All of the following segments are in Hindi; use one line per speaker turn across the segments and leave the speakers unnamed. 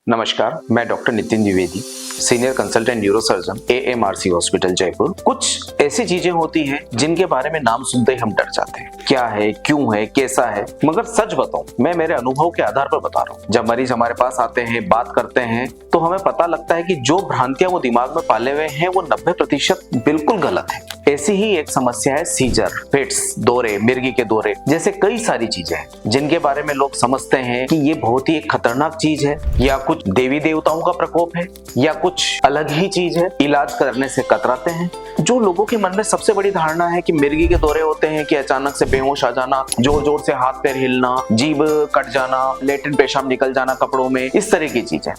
नमस्कार, मैं doctor Nitin Dwivedi, senior consultant neurosurgeon AMRC hospital Jaipur. कुछ ऐसी चीजें होती हैं जिनके बारे में नाम सुनते ही हम डर जाते हैं। क्या है, क्यों है, कैसा है, मगर सच बताऊं, मैं मेरे अनुभव के आधार पर बता रहा हूं। जब मरीज हमारे पास आते हैं, बात करते हैं, तो हमें पता लगता है कि जो भ्रांतियां वो दिमाग में पाले हुए हैं वो 90% बिल्कुल गलत है। ऐसी ही एक समस्या है सीजर, फिट्स, दौरे, मिर्गी के दौरे जैसे कई सारी चीजें हैं जिनके बारे में लोग समझते हैं कि ये बहुत ही एक खतरनाक चीज है, या कुछ देवी देवताओं का प्रकोप है, या कुछ अलग ही चीज है। इलाज करने से कतराते हैं। जो लोगों के मन में सबसे बड़ी धारणा है कि मिर्गी के दौरे होते हैं कि अचानक से बेहोश आ जाना, जोर जोर से हाथ पैर हिलना, जीभ कट जाना, लेटरिन पेशाब निकल जाना कपड़ों में, इस तरह की चीजें।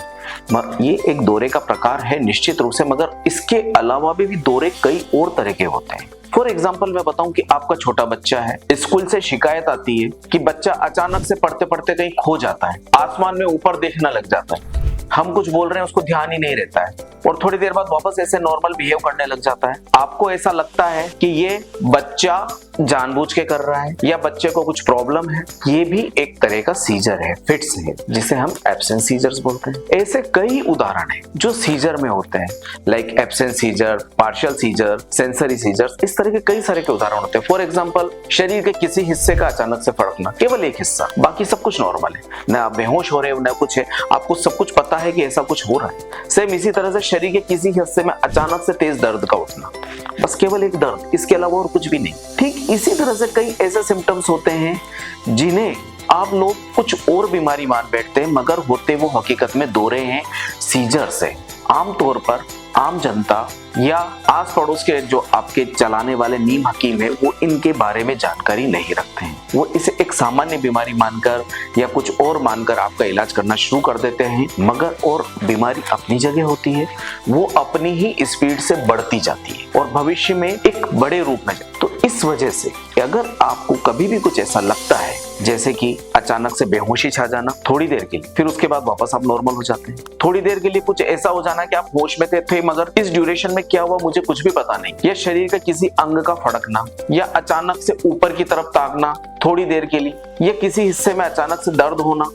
ये एक दौरे का प्रकार है निश्चित रूप से, मगर इसके अलावा भी दौरे कई और तरह के होते हैं। फॉर एग्जाम्पल मैं बताऊं कि आपका छोटा बच्चा है, स्कूल से शिकायत आती है कि बच्चा अचानक से पढ़ते पढ़ते कहीं खो जाता है, आसमान में ऊपर देखने लग जाता है, हम कुछ बोल रहे हैं उसको ध्यान ही नहीं रहता है, और थोड़ी देर बाद वापस ऐसे नॉर्मल बिहेव करने लग जाता है। आपको ऐसा लगता है कि ये बच्चा जानबूझ के कर रहा है या बच्चे को कुछ प्रॉब्लम है। ये भी एक तरह का सीजर है, फिट्स है, जिसे हम एब्सेंट सीजर्स बोलते हैं। ऐसे कई उदाहरण हैं जो सीजर में होते हैं, like absent seizure, partial seizure, sensory seizure, इस तरह के कई सारे के उदाहरण होते हैं। फॉर एग्जाम्पल, शरीर के किसी हिस्से का अचानक से फड़कना, केवल एक हिस्सा, बाकी सब कुछ नॉर्मल है, ना आप बेहोश हो रहे हो ना कुछ है, आपको सब कुछ पता है कि ऐसा कुछ हो रहा है। सेम इसी तरह से शरीर के किसी हिस्से में अचानक से तेज दर्द का उठना, बस केवल एक दर्द, इसके अलावा और कुछ भी नहीं। ठीक इसी तरह से कई ऐसे सिम्टम्स होते हैं जिन्हें आप लोग कुछ और बीमारी मान बैठते हैं, मगर होते वो हकीकत में दौरे हैं, सीजर से। आमतौर पर आम जनता या आस पड़ोस के जो आपके चलाने वाले नीम हकीम है वो इनके बारे में जानकारी नहीं रखते हैं। वो इसे एक सामान्य बीमारी मानकर या कुछ और मानकर आपका इलाज करना शुरू कर देते हैं, मगर और बीमारी अपनी जगह होती है, वो अपनी ही स्पीड से बढ़ती जाती है और भविष्य में एक बड़े रूप में। तो इस वजह से अगर आपको कभी भी कुछ ऐसा लगता है, जैसे कि अचानक से बेहोशी छा जाना थोड़ी देर के लिए, फिर उसके बाद वापस आप नॉर्मल हो जाते हैं, थोड़ी देर के लिए कुछ ऐसा हो जाना कि आप होश में थे मगर इस ड्यूरेशन में क्या हुआ मुझे कुछ भी पता नहीं, या शरीर का किसी अंग का फड़कना, या अचानक से ऊपर की तरफ ताकना थोड़ी देर के लिए, या किसी हिस्से में अचानक से दर्द होना,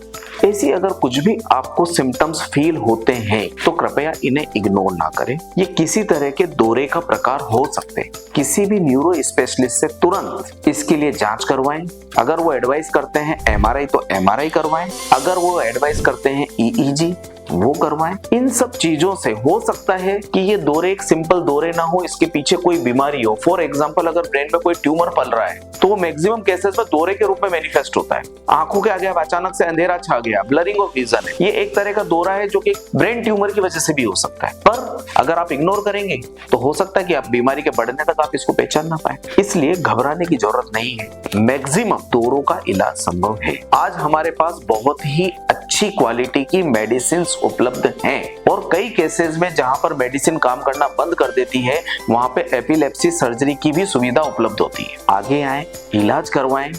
ऐसी अगर कुछ भी आपको सिम्टम्स फील होते हैं तो कृपया इन्हें इग्नोर ना करें। ये किसी तरह के दौरे का प्रकार हो सकते हैं। किसी भी न्यूरो स्पेशलिस्ट से तुरंत इसके लिए जांच करवाएं। अगर वो एडवाइस करते हैं MRI तो MRI करवाएं, अगर वो एडवाइस करते हैं EEG वो करवाएं। इन सब चीजों से हो सकता है कि ये दौरे एक सिंपल दौरे ना हो, इसके पीछे कोई बीमारी हो। फॉर एग्जांपल, अगर ब्रेन में कोई ट्यूमर पल रहा है तो वो मैक्सिमम केसेस में दौरे के रूप में मैनिफेस्ट होता है। आंखों के आगे अचानक से अंधेरा छा गया, ब्लरिंग ऑफ विजन है, ये एक तरह का दौरा है जो कि ब्रेन ट्यूमर की वजह से भी हो सकता है। पर अगर आप इग्नोर करेंगे तो हो सकता है कि आप बीमारी के बढ़ने तक आप इसको पहचान ना पाए। इसलिए घबराने की जरूरत नहीं है, मैक्सिमम दौरों का इलाज संभव है। आज हमारे पास बहुत ही अच्छी क्वालिटी की मेडिसिन उपलब्ध हैं, और कई केसेस में जहां पर मेडिसिन काम करना बंद कर देती है वहां पे एपिलेप्सी सर्जरी की भी सुविधा उपलब्ध होती है। आगे आएं, इलाज करवाएं।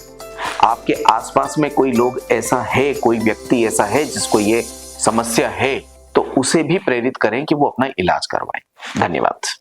आपके आसपास में कोई लोग ऐसा है, कोई व्यक्ति ऐसा है जिसको ये समस्या है, तो उसे भी प्रेरित करें कि वो अपना इलाज करवाएं। धन्यवाद।